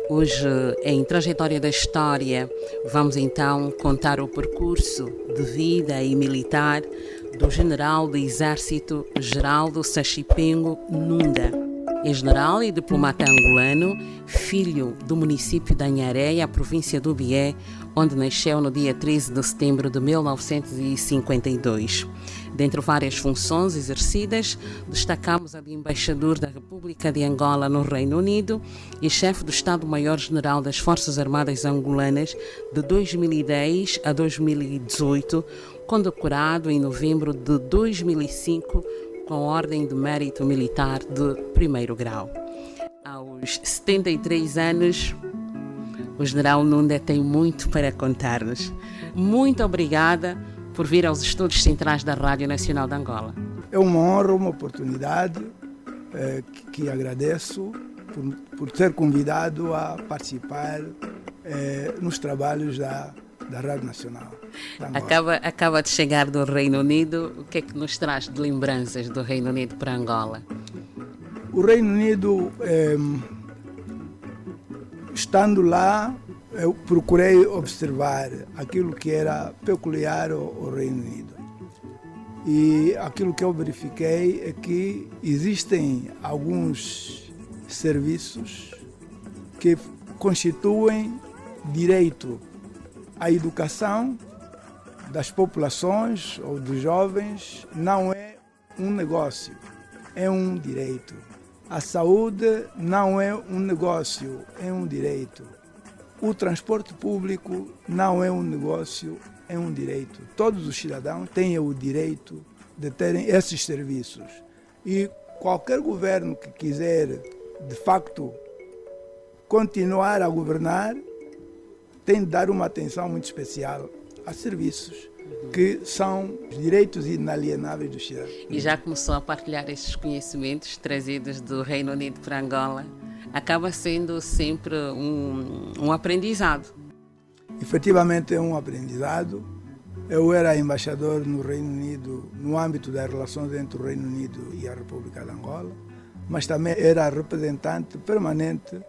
Hoje, em Trajetória da História, vamos então contar o percurso de vida e militar do general do Exército Geraldo Sachipengo Nunda. É general e diplomata angolano, filho do município de Anharéia, província do Bié, onde nasceu no dia 13 de setembro de 1952. Dentre várias funções exercidas, destacamos a de embaixador da República de Angola no Reino Unido e chefe do Estado-Maior-General das Forças Armadas Angolanas de 2010 a 2018, condecorado em novembro de 2005 com a Ordem de Mérito Militar de primeiro grau. Aos 73 anos, o general Nunda tem muito para contar-nos. Muito obrigada por vir aos Estúdios Centrais da Rádio Nacional de Angola. É uma honra, uma oportunidade que agradeço por ser convidado a participar nos trabalhos da Rádio Nacional. Acaba de chegar do Reino Unido. O que é que nos traz de lembranças do Reino Unido para Angola? O Reino Unido, estando lá, eu procurei observar aquilo que era peculiar ao Reino Unido. E aquilo que eu verifiquei é que existem alguns serviços que constituem direito à educação das populações ou dos jovens. Não é um negócio, é um direito. A saúde não é um negócio, é um direito. O transporte público não é um negócio, é um direito. Todos os cidadãos têm o direito de terem esses serviços. E qualquer governo que quiser, de facto, continuar a governar, tem de dar uma atenção muito especial a serviços, que são os direitos inalienáveis dos cidadãos. E já começou a partilhar esses conhecimentos trazidos do Reino Unido para Angola. Acaba sendo sempre um aprendizado. Efetivamente é um aprendizado. Eu era embaixador no Reino Unido, no âmbito das relações entre o Reino Unido e a República de Angola, mas também era representante permanente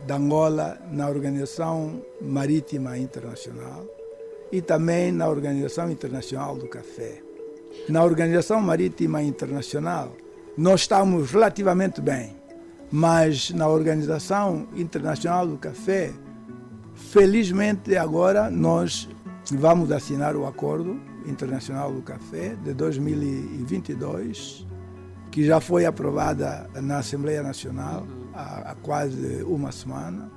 de Angola na Organização Marítima Internacional e também na Organização Internacional do Café. Na Organização Marítima Internacional nós estamos relativamente bem, mas na Organização Internacional do Café, felizmente agora nós vamos assinar o Acordo Internacional do Café de 2022, que já foi aprovada na Assembleia Nacional há quase uma semana.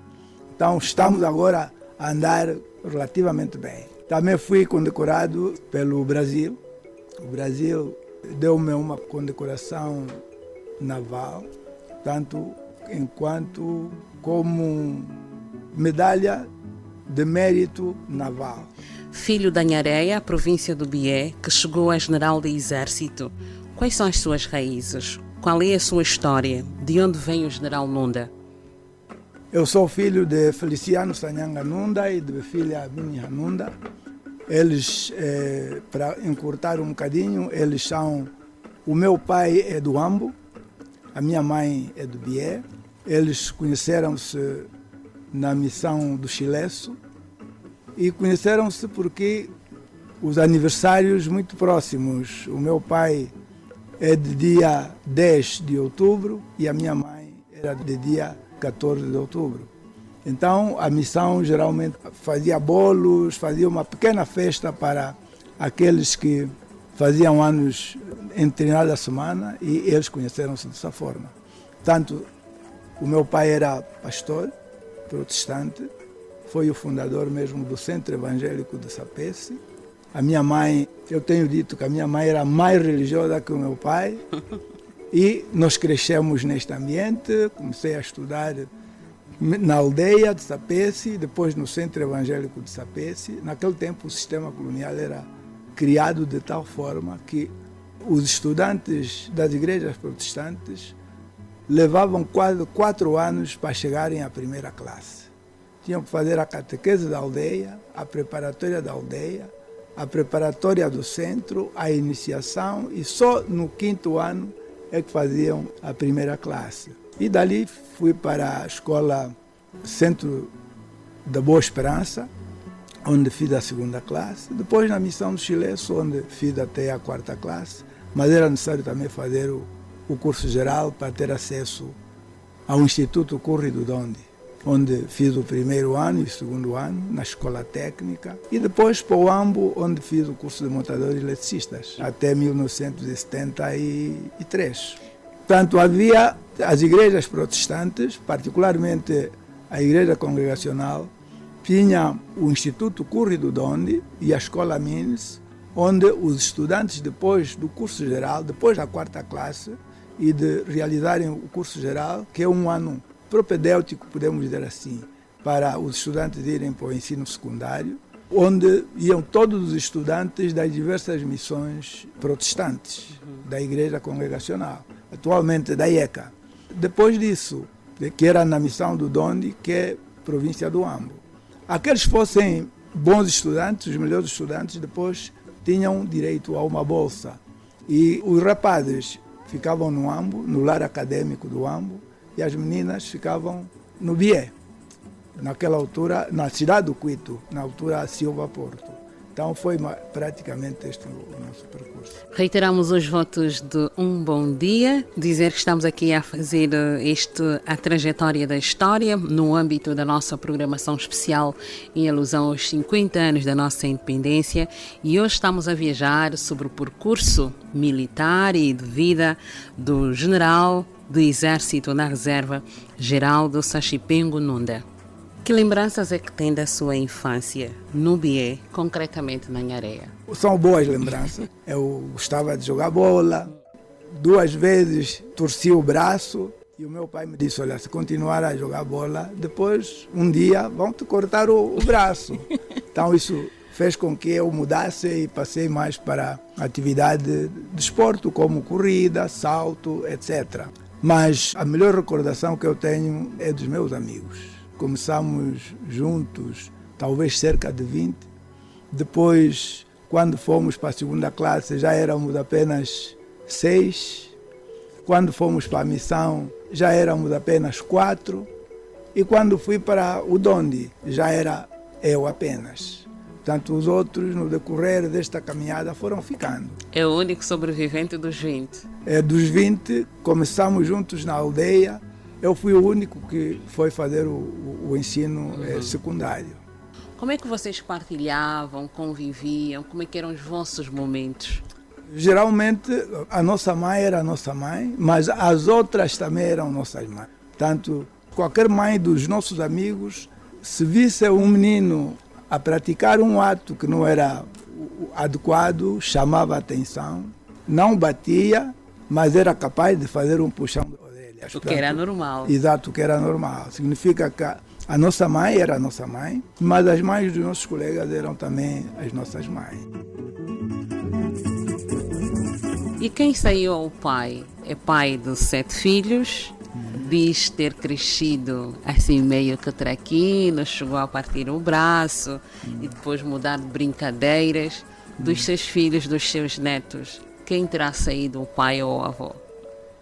Então estamos agora a andar relativamente bem. Também fui condecorado pelo Brasil. O Brasil deu-me uma condecoração naval, tanto enquanto como medalha de mérito naval. Filho da Anharéia, província do Bié, que chegou a general do Exército. Quais são as suas raízes? Qual é a sua história? De onde vem o general Nunda? Eu sou filho de Feliciano Sanyanga Nunda e de filha Minha Nunda. Eles, para encurtar um bocadinho, eles são... O meu pai é do Ambo, a minha mãe é do Bié. Eles conheceram-se na missão do Chileço e conheceram-se porque os aniversários muito próximos. O meu pai é de dia 10 de outubro e a minha mãe era de dia 14 de outubro. Então a missão geralmente fazia bolos, fazia uma pequena festa para aqueles que faziam anos em determinada semana e eles conheceram-se dessa forma. Tanto o meu pai era pastor protestante, foi o fundador mesmo do Centro Evangélico de Sapesse. A minha mãe, eu tenho dito que a minha mãe era mais religiosa que o meu pai e nós crescemos neste ambiente. Comecei a estudar na aldeia de Sapesse, depois no Centro Evangélico de Sapesse. Naquele tempo o sistema colonial era criado de tal forma que os estudantes das igrejas protestantes levavam quase 4 anos para chegarem à primeira classe. Tinham que fazer a catequese da aldeia, a preparatória da aldeia, a preparatória do centro, a iniciação, e só no 5º ano é que faziam a primeira classe. E dali fui para a escola Centro da Boa Esperança, onde fiz a 2ª classe. Depois na Missão do Chileço, onde fiz até a 4ª classe. Mas era necessário também fazer o curso geral para ter acesso ao Instituto Curri do Dondi, onde fiz o 1º ano e o 2º ano, na escola técnica, e depois para o Ambo, onde fiz o curso de montadores eletricistas, até 1973. Portanto, havia as igrejas protestantes, particularmente a Igreja Congregacional, tinha o Instituto Curri do Dondi e a Escola Mines, onde os estudantes, depois do curso geral, depois da 4ª classe, e de realizarem o curso geral, que é um ano propedêutico, podemos dizer assim, para os estudantes irem para o ensino secundário, onde iam todos os estudantes das diversas missões protestantes da Igreja Congregacional, atualmente da IECA. Depois disso, que era na missão do Dondi, que é província do Ambo. Aqueles que fossem bons estudantes, os melhores estudantes, depois tinham direito a uma bolsa. E os rapazes ficavam no Ambo, no lar acadêmico do Ambo, e as meninas ficavam no Bié, naquela altura, na cidade do Quito, na altura Silva Porto. Então foi praticamente este o nosso percurso. Reiteramos os votos de um bom dia, dizer que estamos aqui a fazer a trajetória da história no âmbito da nossa programação especial em alusão aos 50 anos da nossa independência, e hoje estamos a viajar sobre o percurso militar e de vida do general do Exército na Reserva, Geraldo Sachipengo Nunda. Que lembranças é que tem da sua infância no Bié, concretamente na Nhareia? São boas lembranças. Eu gostava de jogar bola. 2 vezes torci o braço e o meu pai me disse, olha, se continuar a jogar bola, depois, um dia, vão te cortar o braço. Então isso fez com que eu mudasse e passei mais para atividade de esporte, como corrida, salto, etc. Mas a melhor recordação que eu tenho é dos meus amigos. Começamos juntos, talvez cerca de 20. Depois, quando fomos para a 2ª classe, já éramos apenas 6. Quando fomos para a missão, já éramos apenas 4. E quando fui para o Dondi, já era eu apenas. Portanto, os outros, no decorrer desta caminhada, foram ficando. É o único sobrevivente dos 20? Dos 20, começamos juntos na aldeia. Eu fui o único que foi fazer o ensino secundário. Como é que vocês partilhavam, conviviam? Como é que eram os vossos momentos? Geralmente, a nossa mãe era a nossa mãe, mas as outras também eram nossas mães. Portanto, qualquer mãe dos nossos amigos, se visse um menino a praticar um ato que não era adequado, chamava a atenção, não batia, mas era capaz de fazer um puxão de orelha. O que era normal. Exato, o que era normal. Significa que a nossa mãe era a nossa mãe, mas as mães dos nossos colegas eram também as nossas mães. E quem saiu ao pai? É pai de 7 filhos, diz ter crescido assim meio que traquino, chegou a partir o braço e depois mudar de brincadeiras. Dos seus filhos, dos seus netos, quem terá saído, o pai ou o avô?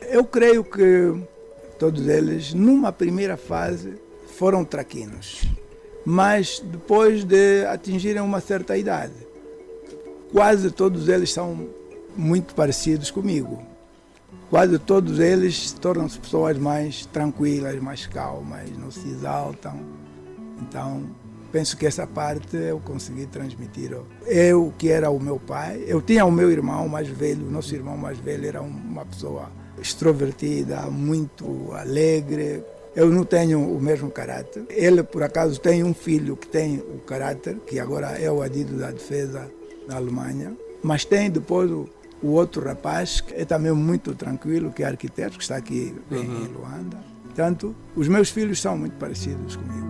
Eu creio que todos eles, numa primeira fase, foram traquinos, mas depois de atingirem uma certa idade, quase todos eles são muito parecidos comigo. Quase todos eles tornam-se pessoas mais tranquilas, mais calmas, não se exaltam. Então, penso que essa parte eu consegui transmitir. Eu, que era o meu pai, eu tinha o meu irmão mais velho, o nosso irmão mais velho era uma pessoa extrovertida, muito alegre. Eu não tenho o mesmo caráter. Ele, por acaso, tem um filho que tem o caráter, que agora é o adido da defesa na Alemanha, mas tem depois o outro rapaz, que é também muito tranquilo, que é arquiteto, que está aqui em Luanda. Portanto, os meus filhos são muito parecidos comigo.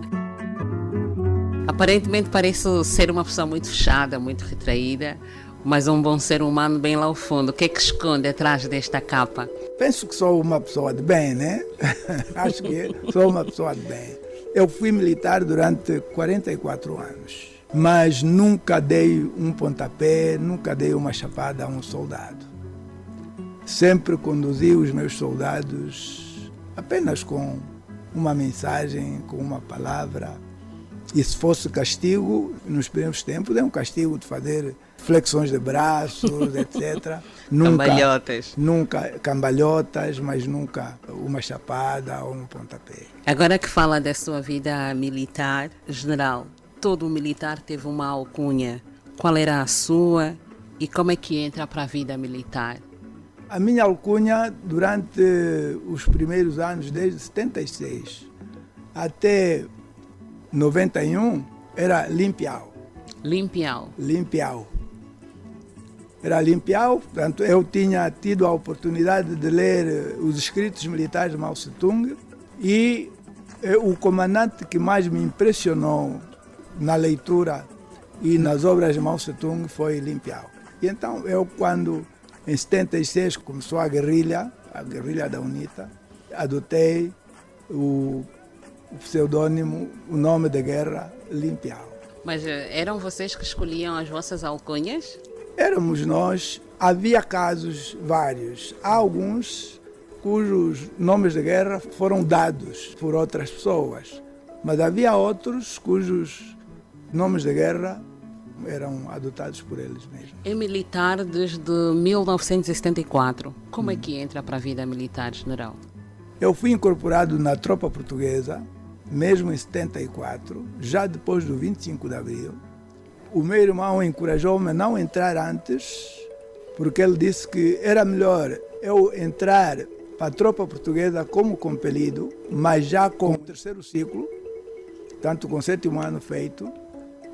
Aparentemente parece ser uma pessoa muito fechada, muito retraída, mas um bom ser humano bem lá ao fundo. O que é que esconde atrás desta capa? Penso que sou uma pessoa de bem, né? Acho que sou uma pessoa de bem. Eu fui militar durante 44 anos, mas nunca dei um pontapé, nunca dei uma chapada a um soldado. Sempre conduzi os meus soldados apenas com uma mensagem, com uma palavra. E se fosse castigo, nos primeiros tempos, é um castigo de fazer flexões de braços, etc. Cambalhotas. Nunca cambalhotas, mas nunca uma chapada ou um pontapé. Agora que fala da sua vida militar, general, todo militar teve uma alcunha. Qual era a sua e como é que entra para a vida militar? A minha alcunha, durante os primeiros anos, desde 76 até 91, era Limpiau. Limpiau. Limpiau. Era Limpiau, portanto, eu tinha tido a oportunidade de ler os escritos militares de Mao Tse-tung e o comandante que mais me impressionou na leitura e nas obras de Mao Tse-tung foi Limpiau. E então, eu quando em 76 começou a guerrilha da UNITA, adotei o pseudônimo, o nome de guerra, Limpiau. Mas eram vocês que escolhiam as vossas alcunhas? Éramos nós. Havia casos vários. Há alguns cujos nomes de guerra foram dados por outras pessoas, mas havia outros cujos nomes de guerra eram adotados por eles mesmos. É militar desde 1974. Como é que entra para a vida militar, general? Eu fui incorporado na tropa portuguesa, mesmo em 74, já depois do 25 de abril. O meu irmão encorajou-me a não entrar antes, porque ele disse que era melhor eu entrar para a tropa portuguesa como compelido, mas já com o terceiro ciclo, tanto com o 7º ano feito,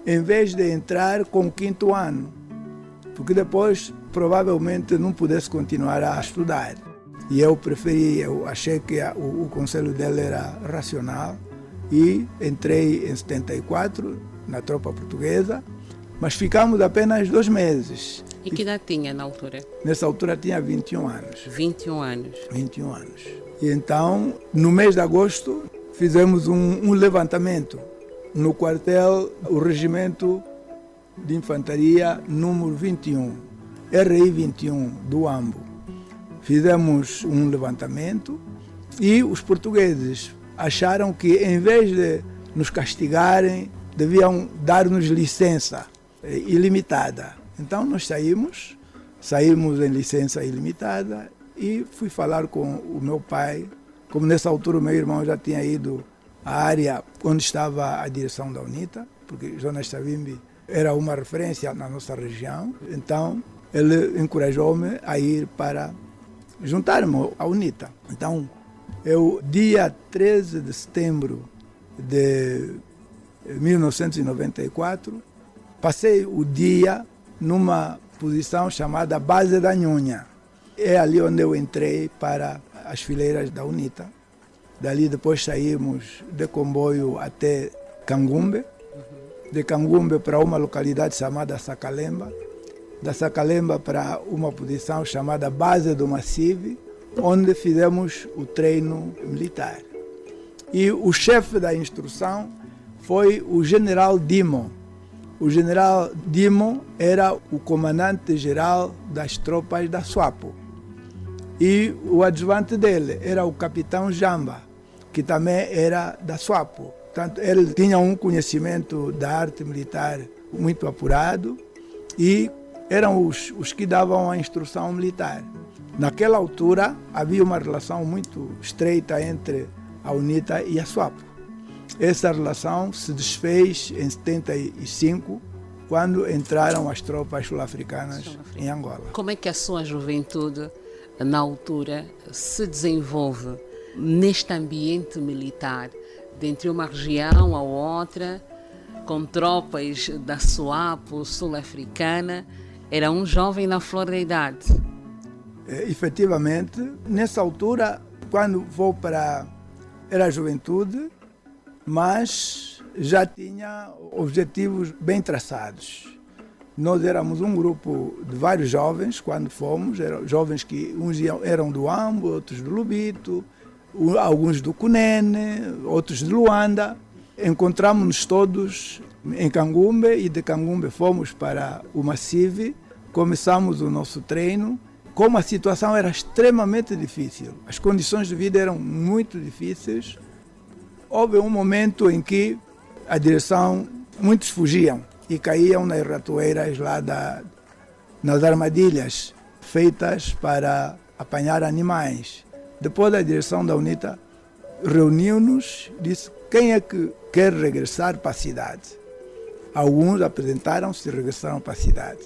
em vez de entrar com o 5º ano, porque depois provavelmente não pudesse continuar a estudar. E eu achei que o conselho dele era racional e entrei em 74 na tropa portuguesa, mas ficamos apenas 2 meses. E que idade tinha na altura? Nessa altura tinha 21 anos. 21 anos. 21 anos. E então, no mês de agosto, fizemos um levantamento no quartel, o Regimento de Infantaria número 21, RI 21, do Ambo. Fizemos um levantamento e os portugueses acharam que, em vez de nos castigarem, deviam dar-nos licença ilimitada. Então nós saímos em licença ilimitada e fui falar com o meu pai. Como nessa altura o meu irmão já tinha ido à área onde estava a direção da UNITA, porque Jonas Savimbi era uma referência na nossa região, então ele encorajou-me a ir para juntar-me à UNITA. Então, eu, dia 13 de setembro de 1994, passei o dia numa posição chamada Base da Nhunha. É ali onde eu entrei para as fileiras da UNITA. Dali depois saímos de comboio até Cangumbe, de Cangumbe para uma localidade chamada Sacalemba, da Sacalemba para uma posição chamada Base do Massive, onde fizemos o treino militar. E o chefe da instrução foi o general Dimo. O general Dimo era o comandante-geral das tropas da SWAPO. E o adjuvante dele era o capitão Jamba, que também era da SWAPO. Portanto, ele tinha um conhecimento da arte militar muito apurado e eram os que davam a instrução militar. Naquela altura, havia uma relação muito estreita entre a UNITA e a SWAPO. Essa relação se desfez em 75, quando entraram as tropas sul-africanas em Angola. Como é que a sua juventude, na altura, se desenvolve neste ambiente militar, de entre uma região a outra, com tropas da SWAPO sul-africana? Era um jovem na flor da idade. Efetivamente, nessa altura, quando vou para... Era a juventude, mas já tinha objetivos bem traçados. Nós éramos um grupo de vários jovens quando fomos, eram jovens que uns eram do Ambo, outros do Lubito, alguns do Cunene, outros de Luanda. Encontramos-nos todos em Cangumbe e de Cangumbe fomos para o Massive, começamos o nosso treino. Como a situação era extremamente difícil, as condições de vida eram muito difíceis, houve um momento em que a direção, muitos fugiam e caíam nas ratoeiras lá nas armadilhas feitas para apanhar animais. Depois a direção da UNITA reuniu-nos, disse quem é que quer regressar para a cidade. Alguns apresentaram-se e regressaram para a cidade.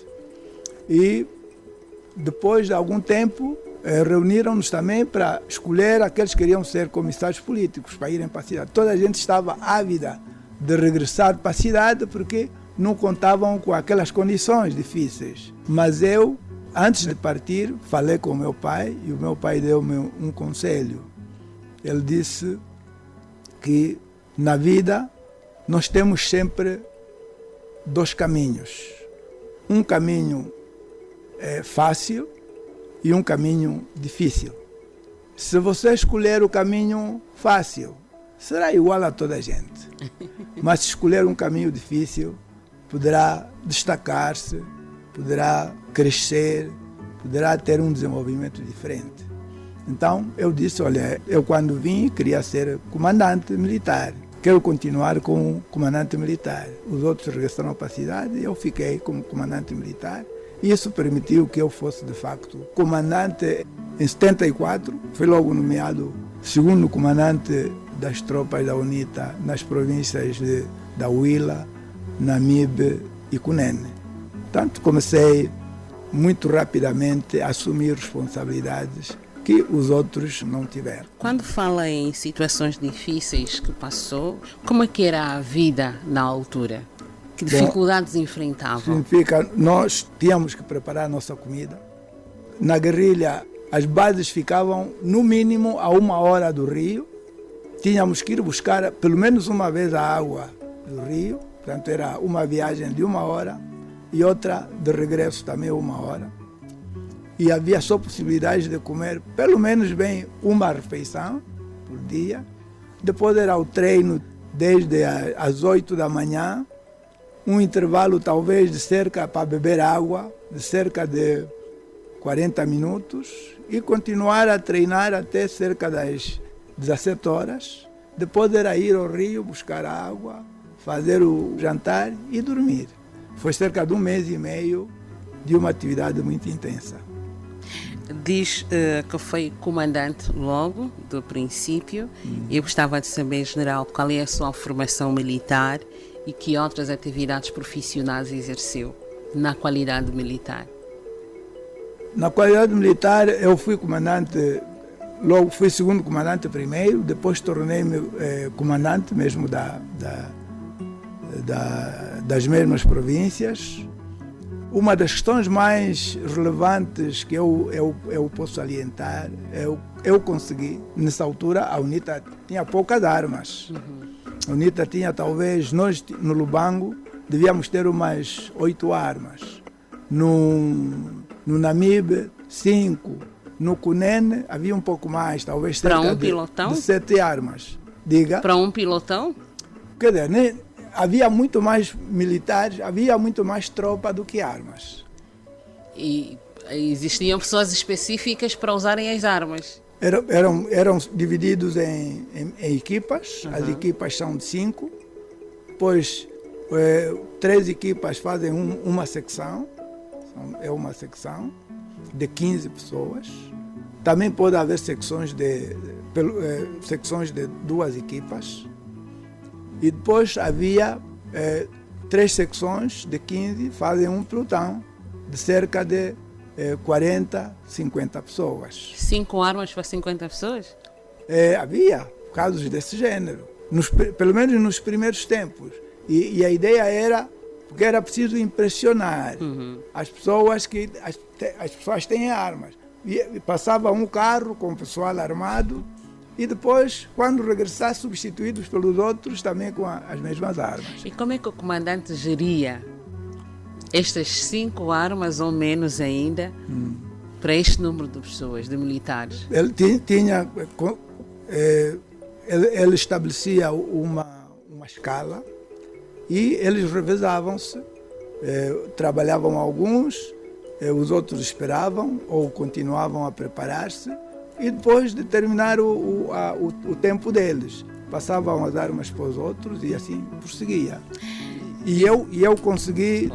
E depois de algum tempo reuniram-nos também para escolher aqueles que queriam ser comissários políticos para irem para a cidade. Toda a gente estava ávida de regressar para a cidade porque não contavam com aquelas condições difíceis. Mas eu, antes de partir, falei com o meu pai e o meu pai deu-me um conselho. Ele disse que na vida nós temos sempre dois caminhos. Um caminho fácil e um caminho difícil. Se você escolher o caminho fácil, será igual a toda a gente. Mas se escolher um caminho difícil, poderá destacar-se, poderá crescer, poderá ter um desenvolvimento diferente. Então eu disse, olha, eu quando vim queria ser comandante militar. Quero continuar como comandante militar. Os outros regressaram para a cidade e eu fiquei como comandante militar. Isso permitiu que eu fosse, de facto, comandante. Em 74, fui logo nomeado segundo comandante das tropas da UNITA nas províncias da Huila, Namibe e Cunene. Portanto, comecei muito rapidamente a assumir responsabilidades que os outros não tiveram. Quando fala em situações difíceis que passou, como é que era a vida na altura? Que dificuldades enfrentavam? Significa, nós tínhamos que preparar a nossa comida. Na guerrilha, as bases ficavam no mínimo a 1 hora do rio. Tínhamos que ir buscar pelo menos uma vez a água do rio. Portanto, era uma viagem de 1 hora e outra de regresso também 1 hora. E havia só possibilidade de comer pelo menos bem uma refeição por dia. Depois era o treino desde as 8 da manhã, um intervalo talvez de cerca, para beber água, de cerca de 40 minutos e continuar a treinar até cerca das 17 horas. Depois era ir ao rio, buscar água, fazer o jantar e dormir. Foi cerca de 1 mês e meio de uma atividade muito intensa. Diz que foi comandante logo do princípio. Eu gostava de saber, general, qual é a sua formação militar e que outras atividades profissionais exerceu na qualidade militar. Na qualidade militar, eu fui comandante, logo fui segundo comandante primeiro, depois tornei-me comandante mesmo das mesmas províncias. Uma das questões mais relevantes que eu posso salientar, eu consegui, nessa altura, a UNITA tinha poucas armas. A UNITA tinha talvez, nós no Lubango, devíamos ter umas 8 armas. No Namibe, 5. No Cunene, havia um pouco mais, talvez cerca de 7 armas. Diga. Para um pilotão? Quer dizer, né? Havia muito mais militares, havia muito mais tropa do que armas. E existiam pessoas específicas para usarem as armas? Eram divididos em equipas, as equipas são de 5, depois 3 equipas fazem uma secção, é uma secção de 15 pessoas. Também pode haver secções de 2 equipas. E depois havia 3 secções de 15, fazem um pelotão de cerca de 40, 50 pessoas. 5 armas para 50 pessoas? Havia casos desse gênero, pelo menos nos primeiros tempos. E a ideia era, porque era preciso impressionar as pessoas que as pessoas têm armas. E passava um carro com o pessoal armado, e depois, quando regressasse, substituídos pelos outros também com as mesmas armas. E como é que o comandante geria estas 5 armas ou menos ainda para este número de pessoas, de militares? Ele estabelecia uma escala e eles revezavam-se, trabalhavam alguns, os outros esperavam ou continuavam a preparar-se, e depois de terminar o tempo deles, passavam as armas para os outros e assim prosseguia. E eu consegui,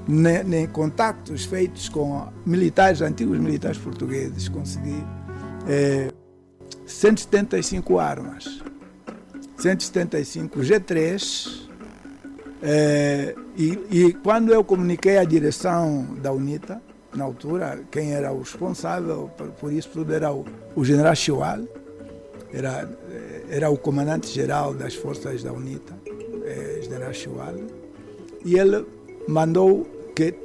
em contactos feitos com militares, antigos militares portugueses, consegui 175 armas, 175 G3, e quando eu comuniquei à direção da UNITA, na altura, quem era o responsável por isso tudo era o general Chiual, era o comandante-geral das forças da UNITA, general Chiual, e ele mandou que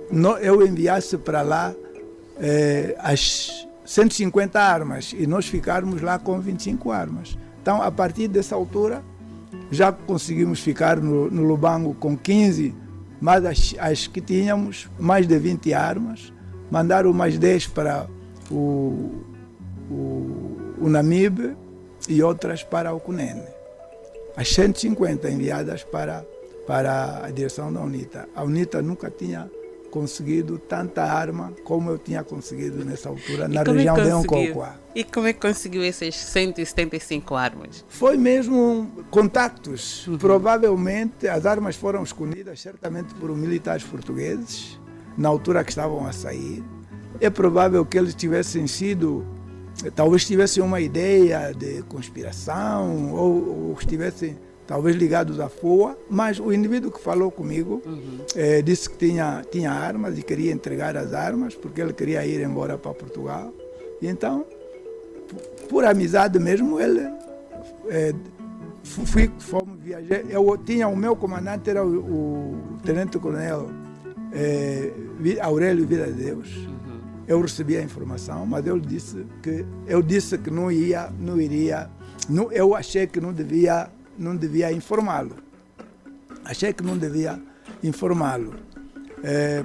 eu enviasse para lá as 150 armas e nós ficarmos lá com 25 armas. Então, a partir dessa altura, já conseguimos ficar no Lubango com 15, mas as que tínhamos, mais de 20 armas. Mandaram mais 10 para o Namibe e outras para o Cunene. As 150 enviadas para a direção da UNITA. A UNITA nunca tinha conseguido tanta arma como eu tinha conseguido nessa altura na região de Oncocoa. E como é que conseguiu essas 175 armas? Foi mesmo contactos. Provavelmente as armas foram escondidas certamente por militares portugueses na altura que estavam a sair. É provável que eles talvez tivessem uma ideia de conspiração ou estivessem talvez ligados à FOA, mas o indivíduo que falou comigo disse que tinha armas e queria entregar as armas porque ele queria ir embora para Portugal. E então, por amizade mesmo, ele fomos viajar. Eu tinha o meu comandante, era o tenente-coronel Aurélio Vida de Deus. Eu recebi a informação, mas eu disse que eu achei que não devia informá-lo. Achei que não devia informá-lo,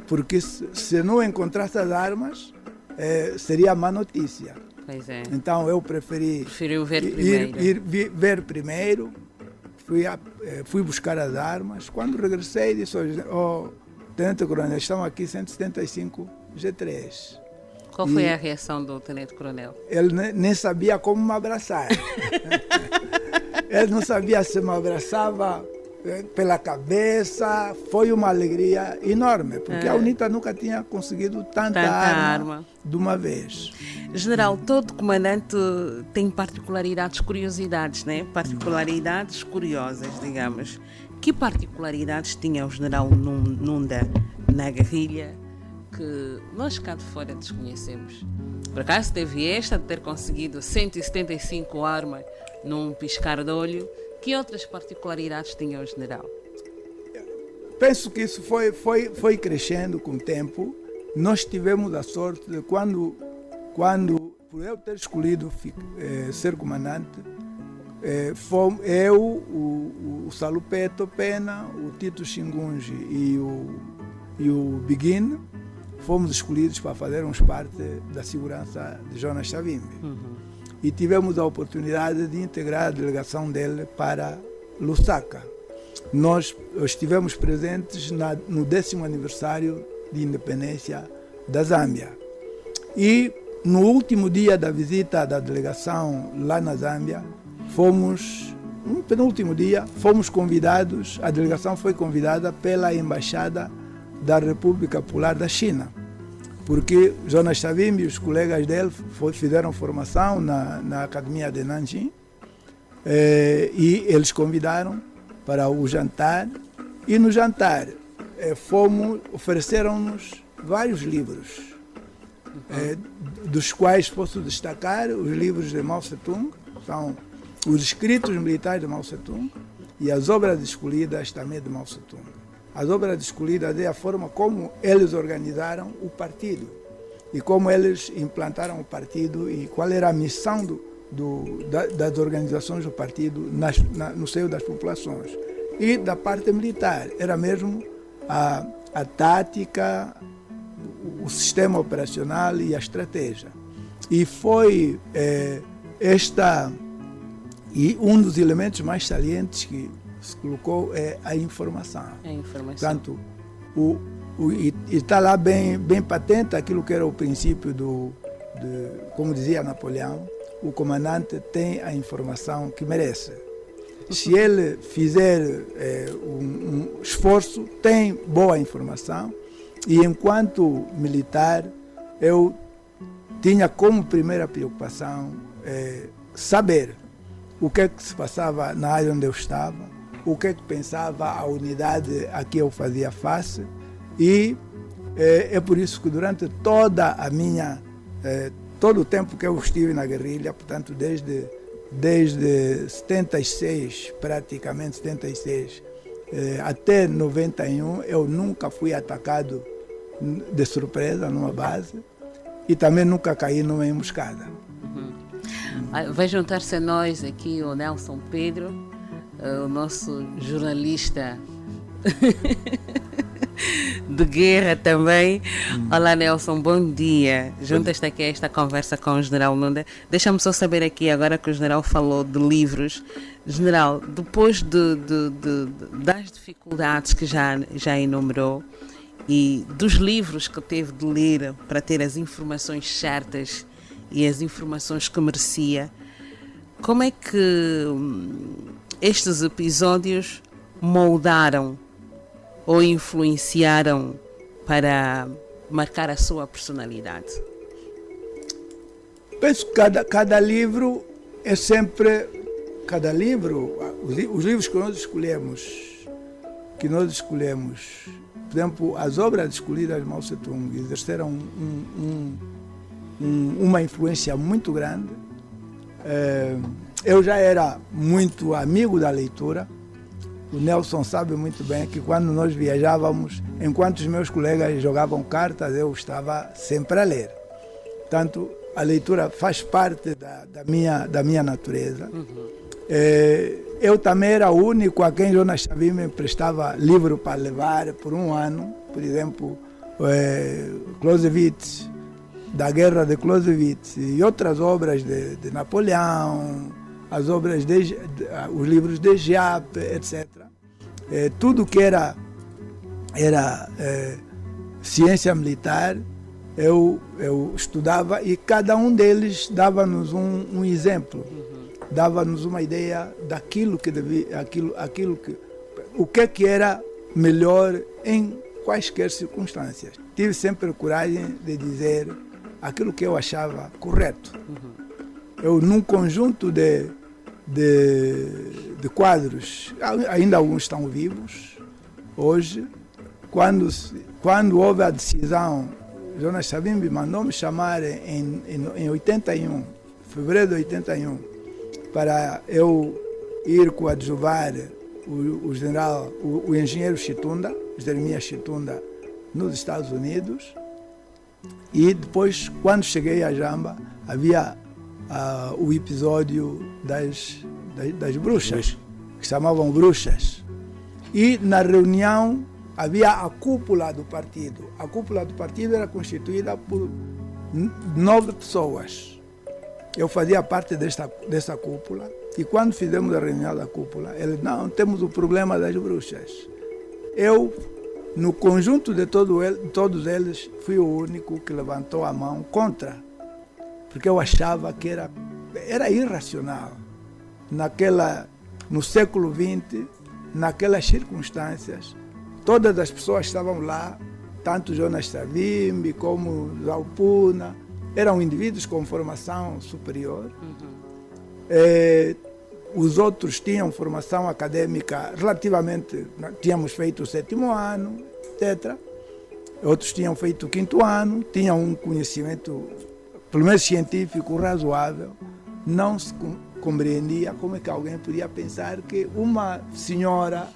porque se não encontrasse as armas, seria má notícia. Pois é. Então eu preferiu ir ver primeiro, fui buscar as armas. Quando regressei, disse: Tenente Coronel, estão aqui 175 G3. Qual foi a reação do Tenente Coronel? Ele nem sabia como me abraçar. Ele não sabia se me abraçava pela cabeça. Foi uma alegria enorme, porque a UNITA nunca tinha conseguido tanta arma de uma vez. General, todo comandante tem particularidades, curiosidades, né? Particularidades curiosas, digamos. Que particularidades tinha o general Nunda na guerrilha que nós cá de fora desconhecemos? Por acaso teve esta de ter conseguido 175 armas num piscar de olho? Que outras particularidades tinha o general? Penso que isso foi crescendo com o tempo. Nós tivemos a sorte de quando por eu ter escolhido ser comandante, eu, o Salupeto Pena, o Tito Xingunji e o Biguine fomos escolhidos para fazermos parte da segurança de Jonas Savimbi. E tivemos a oportunidade de integrar a delegação dele para Lusaka. Nós estivemos presentes no 10º aniversário de independência da Zâmbia. E no último dia da visita da delegação lá na Zâmbia, no penúltimo dia, fomos convidados, a delegação foi convidada pela Embaixada da República Popular da China, porque Jonas Savimbi e os colegas dele fizeram formação na Academia de Nanjing, e eles convidaram para o jantar, e no jantar ofereceram-nos vários livros, dos quais posso destacar os livros de Mao Tse-tung, são os escritos militares de Mao Tse-tung e as obras escolhidas também de Mao Tse-tung. As obras escolhidas é a forma como eles organizaram o partido e como eles implantaram o partido e qual era a missão das organizações do partido no seio das populações. E da parte militar, era mesmo a tática, o sistema operacional e a estratégia. E foi e um dos elementos mais salientes que se colocou é a informação. Portanto, e está lá bem patente aquilo que era o princípio como dizia Napoleão, o comandante tem a informação que merece. se ele fizer um esforço, tem boa informação. E enquanto militar, eu tinha como primeira preocupação saber o que é que se passava na área onde eu estava, o que é que pensava a unidade a que eu fazia face. E é por isso que durante toda a minha todo o tempo que eu estive na guerrilha, portanto desde 76, praticamente 76, até 91, eu nunca fui atacado de surpresa numa base e também nunca caí numa emboscada. Vai juntar-se a nós aqui o Nelson Pedro, o nosso jornalista de guerra também. Olá Nelson, bom dia. Juntas-te aqui a esta conversa com o General Nunda. Deixa-me só saber aqui, agora que o General falou de livros, General, depois das dificuldades que já enumerou e dos livros que teve de ler para ter as informações certas e as informações que merecia, como é que estes episódios moldaram ou influenciaram para marcar a sua personalidade? Penso que cada livro é sempre... Cada livro, os livros que nós escolhemos, por exemplo, as obras escolhidas de Mao Tse-tung exerceram uma influência muito grande. Eu já era muito amigo da leitura. O Nelson sabe muito bem que quando nós viajávamos, enquanto os meus colegas jogavam cartas, eu estava sempre a ler. Portanto, a leitura faz parte da minha natureza. Eu também era o único a quem Jonas Savimbi me emprestava livro para levar por um ano. Por exemplo, Clausewitz, da Guerra de Clausewitz e outras obras de Napoleão, as obras os livros de Giap, etc. Tudo que era ciência militar, eu estudava e cada um deles dava-nos um exemplo, dava-nos uma ideia daquilo que o que era melhor em quaisquer circunstâncias. Tive sempre coragem de dizer aquilo que eu achava correto. Eu, num conjunto de quadros, ainda alguns estão vivos hoje, quando houve a decisão, Jonas Savimbi mandou-me chamar em 81, fevereiro de 81, para eu ir coadjuvar o engenheiro Chitunda, Jeremias Chitunda, nos Estados Unidos. E depois, quando cheguei a Jamba, havia o episódio das bruxas, que chamavam bruxas. E na reunião havia a cúpula do partido. A cúpula do partido era constituída por 9 pessoas. Eu fazia parte dessa cúpula. E quando fizemos a reunião da cúpula, eles, não, temos o problema das bruxas. Eu, no conjunto de todos eles, fui o único que levantou a mão contra, porque eu achava que era irracional. No século XX, naquelas circunstâncias, todas as pessoas estavam lá, tanto Jonas Savimbi como Zaupuna, eram indivíduos com formação superior. Os outros tinham formação acadêmica relativamente, tínhamos feito o 7º ano, etc. Outros tinham feito o 5º ano, tinham um conhecimento, pelo menos científico, razoável. Não se compreendia como é que alguém podia pensar que uma senhora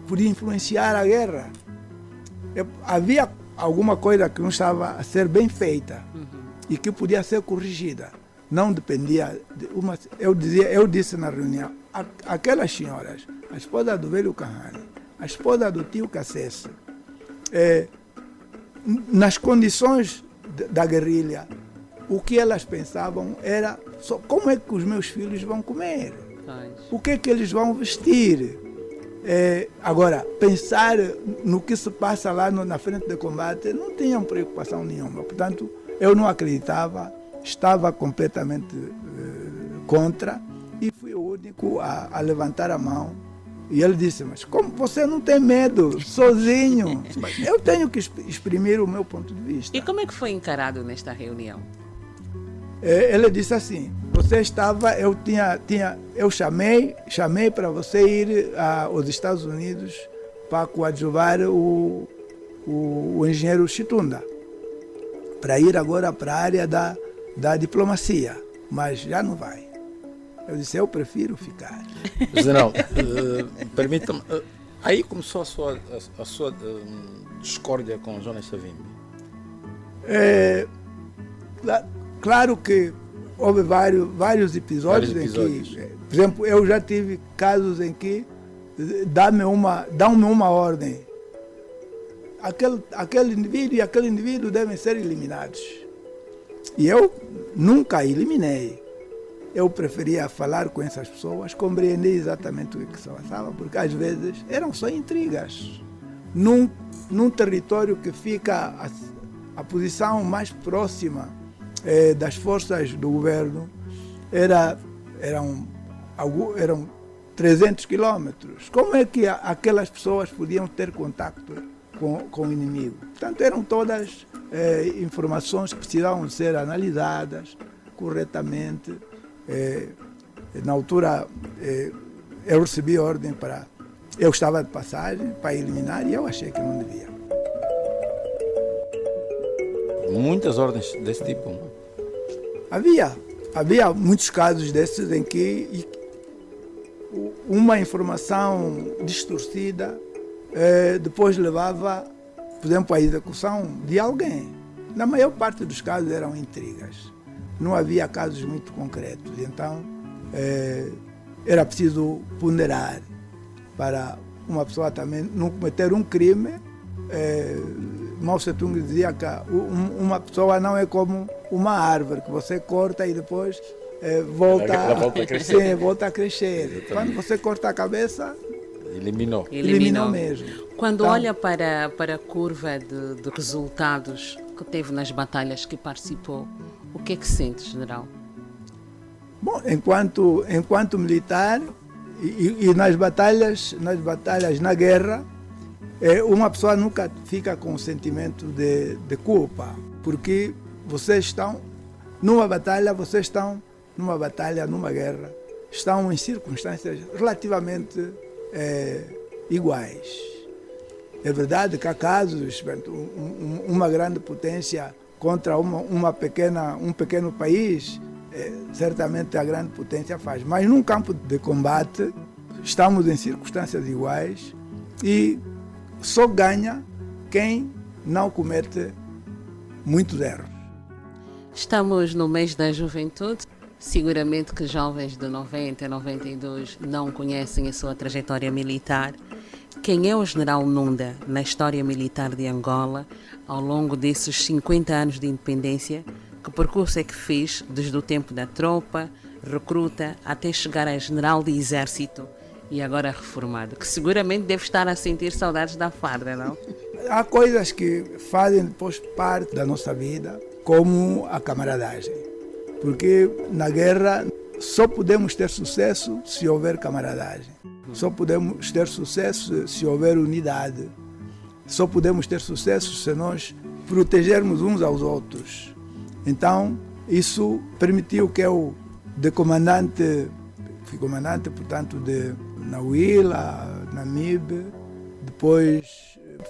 podia influenciar a guerra. Havia alguma coisa que não estava a ser bem feita e que podia ser corrigida. Não dependia de uma... Eu disse na reunião, aquelas senhoras, a esposa do velho Kahane, a esposa do tio Cassese, nas condições da guerrilha, o que elas pensavam era só como é que os meus filhos vão comer, o que é que eles vão vestir. Agora, pensar no que se passa lá na frente de combate, não tinham preocupação nenhuma. Portanto, eu não acreditava, estava completamente contra e fui o único a levantar a mão. E ele disse, mas como você não tem medo, sozinho? Mas eu tenho que exprimir o meu ponto de vista. E como é que foi encarado nesta reunião? Ele disse assim, você estava, eu chamei para você ir aos Estados Unidos para coadjuvar o engenheiro Chitunda, para ir agora para a área da diplomacia, mas já não vai. Eu disse, eu prefiro ficar. General, permita-me, aí começou a sua discórdia com Jonas Savimbi? Claro que houve vários episódios em que, por exemplo, eu já tive casos em que dão-me uma ordem. Aquele indivíduo e aquele indivíduo devem ser eliminados. E eu nunca eliminei. Eu preferia falar com essas pessoas, compreender exatamente o que se passava, porque às vezes eram só intrigas. Num território que fica a posição mais próxima das forças do governo, eram 300 quilômetros. Como é que aquelas pessoas podiam ter contato com o inimigo? Portanto, eram todas informações que precisavam ser analisadas corretamente. Na altura, eu recebi ordem para... Eu estava de passagem para eliminar e eu achei que não devia. Muitas ordens desse tipo? Não? Havia muitos casos desses em que uma informação distorcida depois levava, por exemplo, à execução de alguém. Na maior parte dos casos eram intrigas. Não havia casos muito concretos. Então, era preciso ponderar para uma pessoa também não cometer um crime. Mao Tse-tung dizia que uma pessoa não é como uma árvore que você corta e depois volta a crescer. Sim, volta a crescer. Quando você corta a cabeça, eliminou mesmo. Quando olha para a curva de resultados que teve nas batalhas que participou, o que é que sente, general? Bom, enquanto militar e nas batalhas, na guerra, uma pessoa nunca fica com o sentimento de culpa, porque vocês estão numa batalha, numa guerra, estão em circunstâncias relativamente iguais. É verdade que há casos, uma grande potência contra um pequeno país, certamente a grande potência faz. Mas num campo de combate, estamos em circunstâncias iguais e só ganha quem não comete muitos erros. Estamos no mês da juventude. Seguramente que jovens de 90 a 92 não conhecem a sua trajetória militar. Quem é o general Nunda na história militar de Angola ao longo desses 50 anos de independência? Que percurso é que fez desde o tempo da tropa, recruta, até chegar a general de exército e agora reformado? Que seguramente deve estar a sentir saudades da farda, não? Há coisas que fazem depois parte da nossa vida, como a camaradagem. Porque na guerra só podemos ter sucesso se houver camaradagem. Só podemos ter sucesso se houver unidade. Só podemos ter sucesso se nós protegermos uns aos outros. Então, isso permitiu que eu, fui comandante, portanto, na UILA, na MIB, depois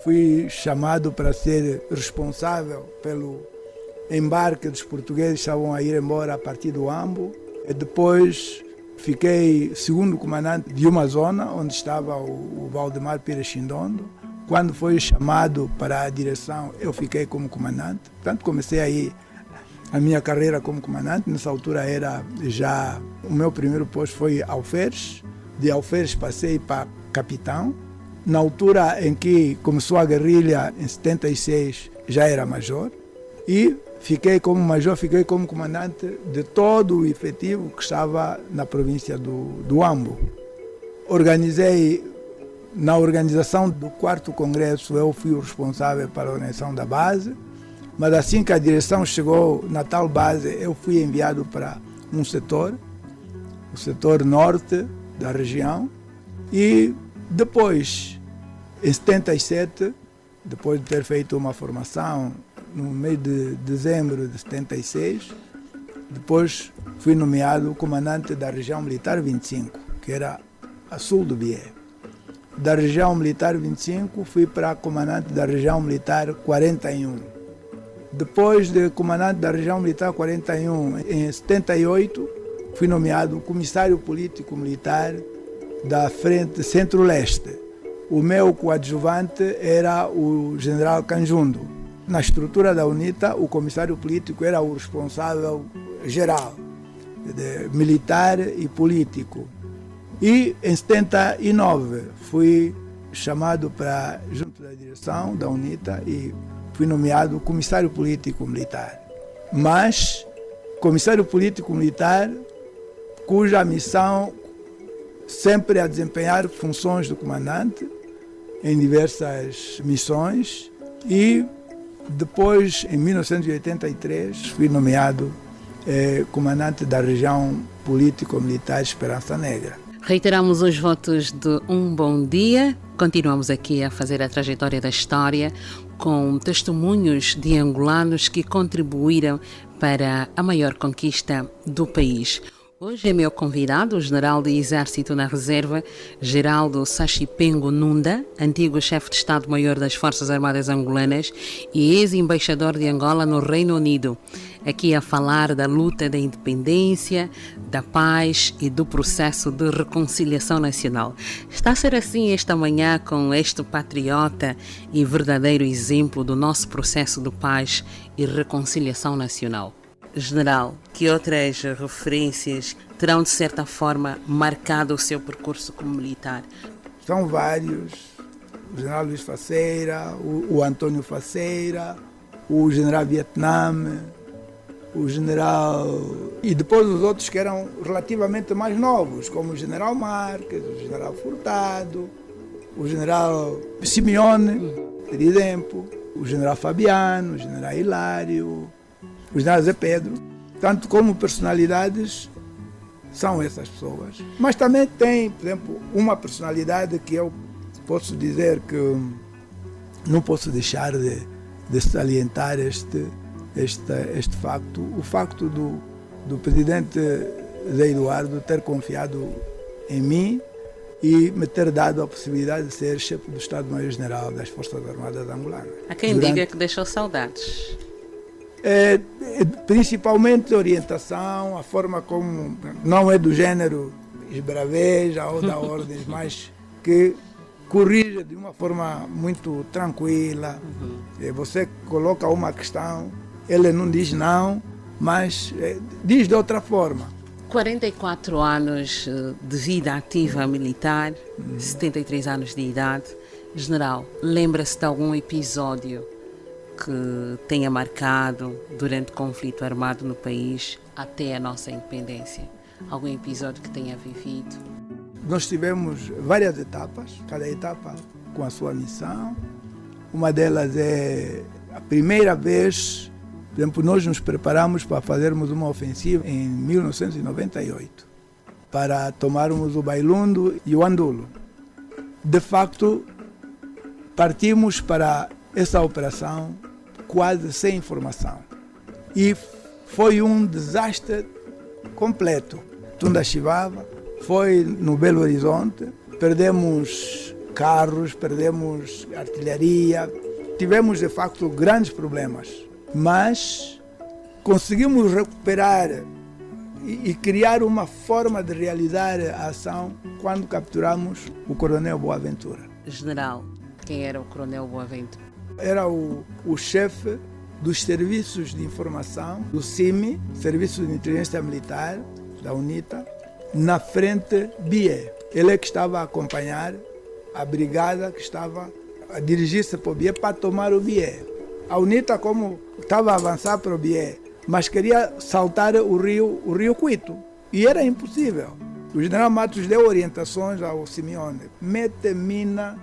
fui chamado para ser responsável pelo embarque dos portugueses que estavam a ir embora a partir do Ambo. E depois fiquei segundo comandante de uma zona onde estava o Valdemar Pires Chindondo. Quando foi chamado para a direção, eu fiquei como comandante. Portanto, comecei aí a minha carreira como comandante. Nessa altura o meu primeiro posto foi alferes. De alferes passei para capitão. Na altura em que começou a guerrilha, em 76, já era major. E fiquei como major, fiquei como comandante de todo o efetivo que estava na província do Ambo. Na organização do 4º Congresso, eu fui o responsável pela organização da base, mas assim que a direção chegou na tal base, eu fui enviado para um setor o setor norte da região. E depois, em 77, depois de ter feito uma formação no mês de dezembro de 76, depois fui nomeado comandante da região militar 25, que era a sul do Bié. Da região militar 25 fui para comandante da região militar 41. Depois de comandante da região militar 41, em 78, fui nomeado comissário político militar da frente centro-leste. O meu coadjuvante era o general Canjundo. Na estrutura da UNITA, o comissário político era o responsável geral, militar e político. E em 79 fui chamado para junto da direção da UNITA e fui nomeado comissário político militar. Mas comissário político militar cuja missão sempre a desempenhar funções do comandante em diversas missões, e depois, em 1983, fui nomeado comandante da região político-militar Esperança Negra. Reiteramos os votos de um bom dia. Continuamos aqui a fazer a trajetória da história com testemunhos de angolanos que contribuíram para a maior conquista do país. Hoje é meu convidado o general de Exército na Reserva, Geraldo Sachipengo Nunda, antigo chefe de Estado-Maior das Forças Armadas Angolanas e ex-embaixador de Angola no Reino Unido. Aqui a falar da luta da independência, da paz e do processo de reconciliação nacional. Está a ser assim esta manhã com este patriota e verdadeiro exemplo do nosso processo de paz e reconciliação nacional. General, que outras referências terão de certa forma marcado o seu percurso como militar? São vários. O general Luís Faceira, o Antônio Faceira, o general Vietnã, o general... E depois os outros que eram relativamente mais novos, como o general Marques, o general Furtado, o general Simeone, por exemplo, o general Fabiano, o general Hilário, o general Zé Pedro. Tanto como personalidades, são essas pessoas. Mas também tem, por exemplo, uma personalidade que eu posso dizer que não posso deixar de salientar este facto. O facto do presidente Zé Eduardo ter confiado em mim e me ter dado a possibilidade de ser chefe do Estado-Maior-General das Forças Armadas Angolanas. Há quem diga que deixou saudades. Principalmente a orientação, a forma como não é do gênero esbraveja ou da ordens, mas que corrige de uma forma muito tranquila. Você coloca uma questão, ele não diz não, mas diz de outra forma. 44 anos de vida ativa militar, 73 anos de idade. General, lembra-se de algum episódio que tenha marcado durante o conflito armado no país até a nossa independência? Algum episódio que tenha vivido? Nós tivemos várias etapas, cada etapa com a sua missão. Uma delas é a primeira vez, por exemplo, nós nos preparamos para fazermos uma ofensiva em 1998, para tomarmos o Bailundo e o Andulo. De facto, partimos para essa operação quase sem informação. E foi um desastre completo. Tunda Chivava, foi no Belo Horizonte, perdemos carros, perdemos artilharia, tivemos de facto grandes problemas, mas conseguimos recuperar e criar uma forma de realizar a ação quando capturamos o Coronel Boaventura. General, quem era o Coronel Boaventura? Era o chefe dos serviços de informação do CIMI, Serviço de Inteligência Militar, da UNITA, na frente Bié. Ele é que estava a acompanhar a brigada que estava a dirigir-se para o Bié para tomar o Bié. A UNITA, como estava a avançar para o Bié, mas queria saltar o rio Cuito, e era impossível. O general Matos deu orientações ao Simeone: mete mina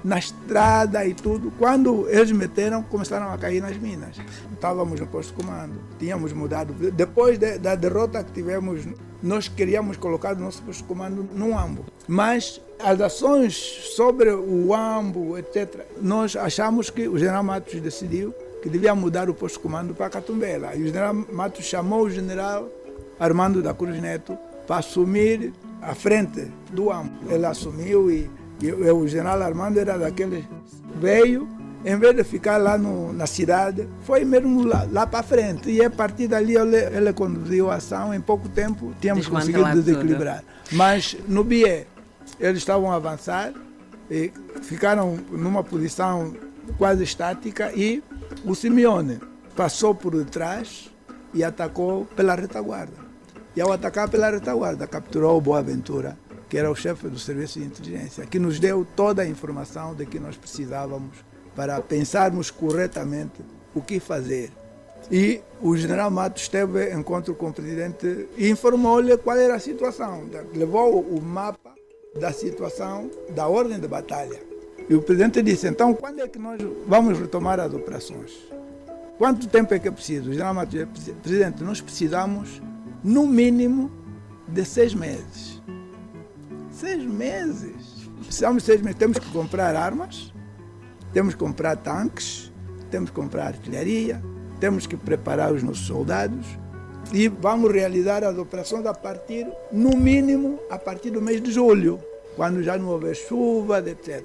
na estrada e tudo. Quando eles meteram, começaram a cair nas minas. Estávamos no posto de comando, tínhamos mudado. Depois da derrota que tivemos nós queríamos colocar o nosso posto de comando no Ambo. Mas as ações sobre o Ambo, etc., nós achamos que o general Matos decidiu que devia mudar o posto de comando para Catumbela. E o general Matos chamou o general Armando da Cruz Neto para assumir a frente do Ambo. Ele assumiu e o general Armando era daqueles veio, em vez de ficar lá na cidade, foi mesmo lá para frente. E a partir dali ele conduziu a ação. Em pouco tempo tínhamos conseguido desequilibrar. Mas no Bié, eles estavam a avançar e ficaram numa posição quase estática e o Simeone passou por detrás e atacou pela retaguarda. E ao atacar pela retaguarda, capturou o Boaventura, que era o chefe do serviço de inteligência, que nos deu toda a informação de que nós precisávamos para pensarmos corretamente o que fazer. E o general Matos teve encontro com o presidente e informou-lhe qual era a situação. Levou o mapa da situação, da ordem de batalha. E o presidente disse, então, quando é que nós vamos retomar as operações? Quanto tempo é que é preciso? O general Matos disse, presidente, nós precisamos, no mínimo, de 6 meses. 6 meses? Precisamos de 6 meses. Temos que comprar armas, temos que comprar tanques, temos que comprar artilharia, temos que preparar os nossos soldados e vamos realizar as operações a partir, no mínimo, a partir do mês de julho, quando já não houver chuva, etc.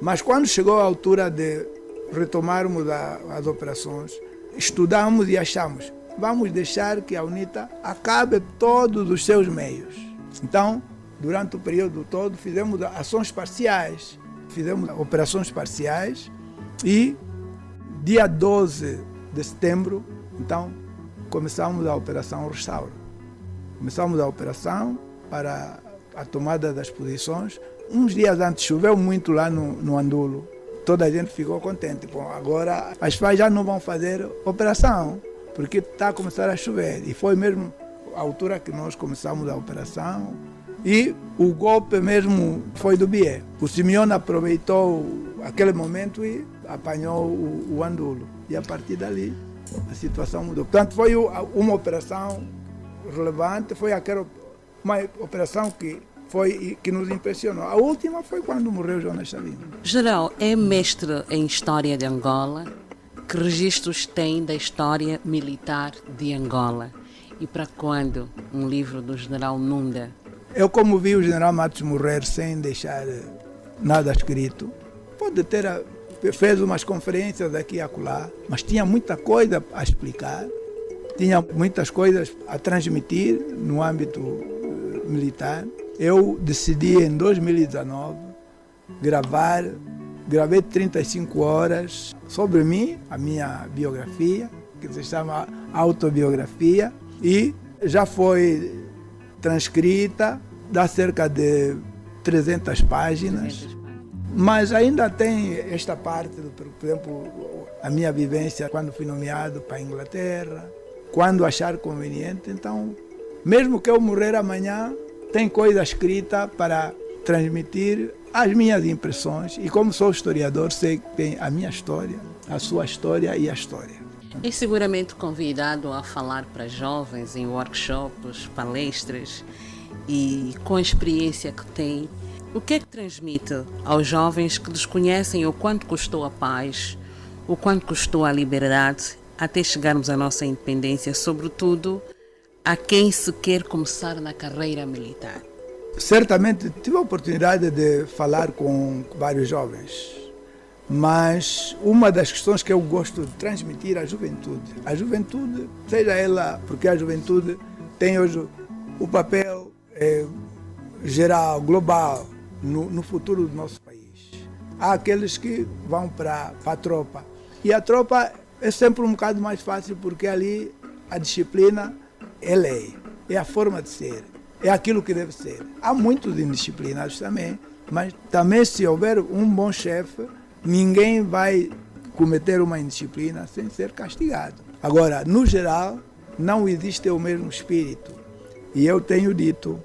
Mas quando chegou a altura de retomarmos as operações, estudamos e achamos, vamos deixar que a UNITA acabe todos os seus meios. Então, durante o período todo, fizemos ações parciais, fizemos operações parciais e dia 12 de setembro, então, começamos a Operação Restauro. Começamos a operação para a tomada das posições. Uns dias antes choveu muito lá no Andulo. Toda a gente ficou contente. Bom, agora as FAI já não vão fazer operação, porque está a começar a chover. E foi mesmo a altura que nós começamos a operação. E o golpe mesmo foi do Bié. O Simeone aproveitou aquele momento e apanhou o Andulo. E a partir dali a situação mudou. Portanto, foi uma operação relevante, foi uma operação que nos impressionou. A última foi quando morreu Jonas Savimbi. General, é mestre em História de Angola. Que registros tem da história militar de Angola? E para quando um livro do general Nunda? Eu, como vi o general Matos morrer sem deixar nada escrito, fez umas conferências aqui e acolá, mas tinha muita coisa a explicar, tinha muitas coisas a transmitir no âmbito militar. Eu decidi em 2019 gravei 35 horas sobre mim, a minha biografia, que se chama autobiografia, e já foi transcrita, dá cerca de 300 páginas, mas ainda tem esta parte, por exemplo, a minha vivência quando fui nomeado para a Inglaterra, quando achar conveniente. Então, mesmo que eu morrer amanhã, tem coisa escrita para transmitir as minhas impressões, e como sou historiador, sei que tem a minha história, a sua história e a história. É seguramente convidado a falar para jovens em workshops, palestras, e com a experiência que tem, o que é que transmite aos jovens que desconhecem o quanto custou a paz, o quanto custou a liberdade, até chegarmos à nossa independência, sobretudo a quem se quer começar na carreira militar? Certamente tive a oportunidade de falar com vários jovens, mas uma das questões que eu gosto de transmitir à juventude, seja ela, porque a juventude tem hoje o papel geral, global, no futuro do nosso país. Há aqueles que vão para a tropa, e a tropa é sempre um bocado mais fácil, porque ali a disciplina é lei, é a forma de ser, é aquilo que deve ser. Há muitos indisciplinados também, mas também, se houver um bom chefe, ninguém vai cometer uma indisciplina sem ser castigado. Agora, no geral, não existe o mesmo espírito. E eu tenho dito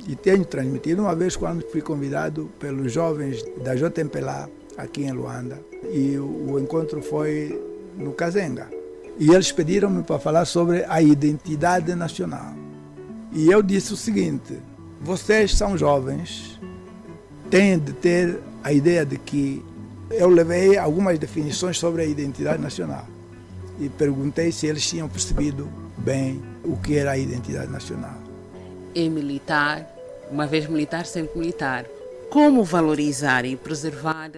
e tenho transmitido uma vez, quando fui convidado pelos jovens da JMPLA aqui em Luanda, e o encontro foi no Kazenga. E eles pediram-me para falar sobre a identidade nacional. E eu disse o seguinte: vocês são jovens, têm de ter a ideia de que eu levei algumas definições sobre a identidade nacional e perguntei se eles tinham percebido bem o que era a identidade nacional. É militar, uma vez militar, sempre militar. Como valorizar e preservar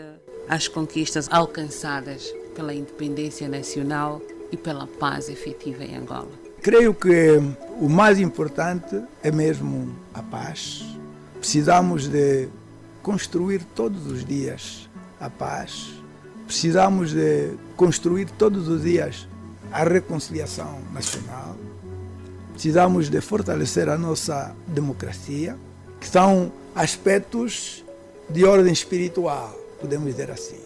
as conquistas alcançadas pela independência nacional e pela paz efetiva em Angola? Creio que o mais importante é mesmo a paz. Precisamos de construir todos os dias a paz. Precisamos de construir todos os dias a reconciliação nacional. Precisamos de fortalecer a nossa democracia, que são aspectos de ordem espiritual, podemos dizer assim.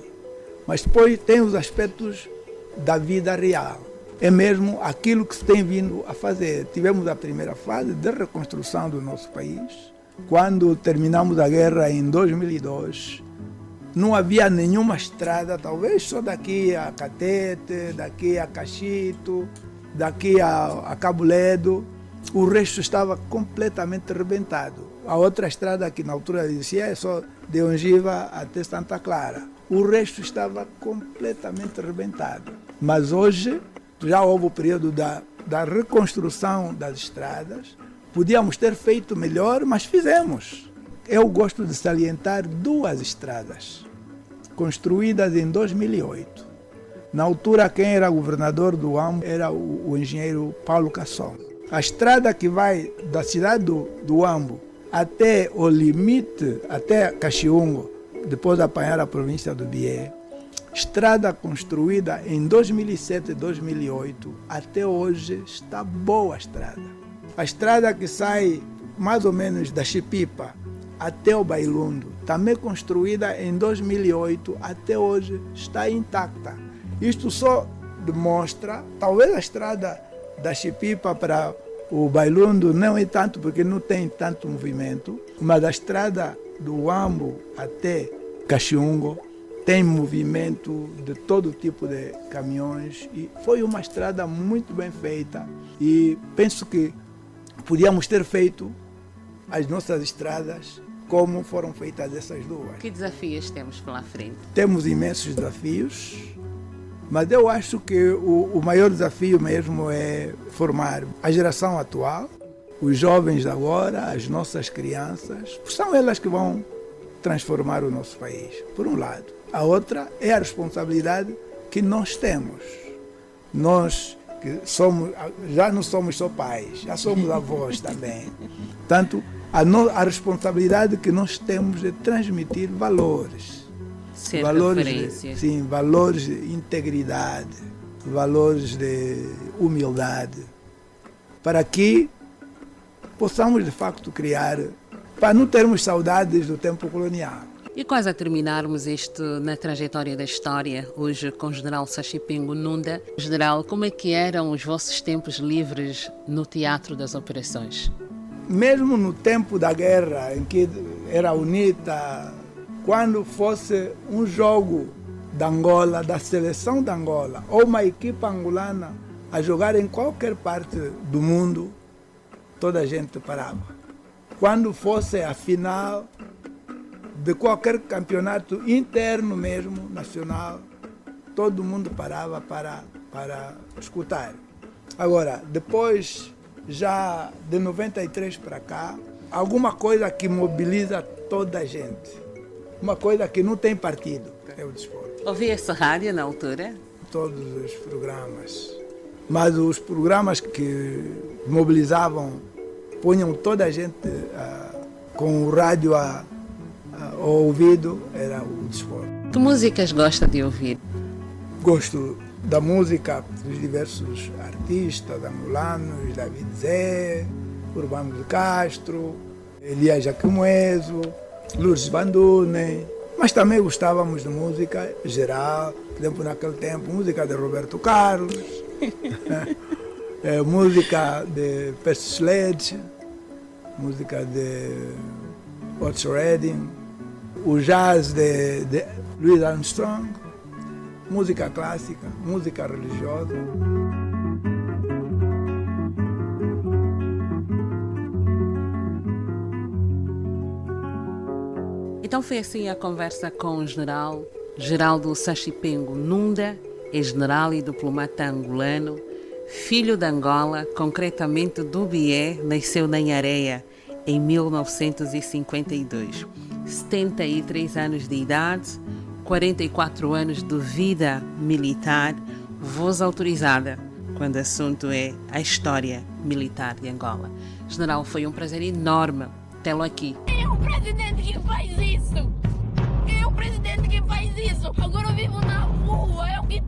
Mas depois tem os aspectos da vida real. É mesmo aquilo que se tem vindo a fazer. Tivemos a primeira fase de reconstrução do nosso país. Quando terminamos a guerra em 2002, não havia nenhuma estrada, talvez só daqui a Catete, daqui a Cachito, daqui a Cabo Ledo. O resto estava completamente arrebentado. A outra estrada que na altura dizia é só de Ongiva até Santa Clara. O resto estava completamente arrebentado. Mas hoje já houve o período da reconstrução das estradas. Podíamos ter feito melhor, mas fizemos. Eu gosto de salientar duas estradas, construídas em 2008. Na altura, quem era governador do Huambo era o engenheiro Paulo Casson. A estrada que vai da cidade do Huambo até o limite, até Caxiungo, depois de apanhar a província do Bié, estrada construída em 2007 e 2008, até hoje está boa a estrada. A estrada que sai mais ou menos da Chipipa até o Bailundo, também construída em 2008, até hoje está intacta. Isto só demonstra, talvez a estrada da Chipipa para o Bailundo não é tanto, porque não tem tanto movimento, mas a estrada do Huambo até Caxiungo tem movimento de todo tipo de caminhões e foi uma estrada muito bem feita e penso que podíamos ter feito as nossas estradas como foram feitas essas duas. Que desafios temos pela frente? Temos imensos desafios, mas eu acho que o maior desafio mesmo é formar a geração atual, os jovens de agora, as nossas crianças, são elas que vão transformar o nosso país, por um lado. A outra é a responsabilidade que nós temos. Nós que somos, já não somos só pais, já somos avós também. Portanto, a responsabilidade que nós temos de transmitir valores. Ser valores referência. Sim, valores de integridade, valores de humildade, para que possamos de facto criar, para não termos saudades do tempo colonial. E quase a terminarmos na trajetória da história, hoje com o General Sachipingo Nunda. General, como é que eram os vossos tempos livres no Teatro das Operações? Mesmo no tempo da guerra, em que era UNITA, quando fosse um jogo da Angola, da seleção da Angola, ou uma equipa angolana a jogar em qualquer parte do mundo, toda a gente parava. Quando fosse a final de qualquer campeonato interno mesmo, nacional, todo mundo parava para escutar. Agora, depois, já de 93 para cá, alguma coisa que mobiliza toda a gente. Uma coisa que não tem partido, é o desporto. Ouvia-se rádio na altura? Todos os programas. Mas os programas que mobilizavam, punham toda a gente com o rádio ao ouvido, era o desporto. Que músicas gosta de ouvir? Gosto da música dos diversos artistas angolanos, David Zé, Urbano de Castro, Elias Jaquimoeso, Lourdes Bandune, mas também gostávamos de música geral, por exemplo, naquele tempo, música de Roberto Carlos, música de Percy Sledge, música de Otis Redding, o jazz de Louis Armstrong, música clássica, música religiosa. Então foi assim a conversa com o general Geraldo Sachipengo Nunda, é general e diplomata angolano, filho de Angola, concretamente do Bié, nasceu na Areia em 1952. 73 anos de idade, 44 anos de vida militar, voz autorizada quando o assunto é a história militar de Angola. General, foi um prazer enorme tê-lo aqui. É o presidente que faz isso! É o presidente que faz isso! Agora eu vivo na rua, é o que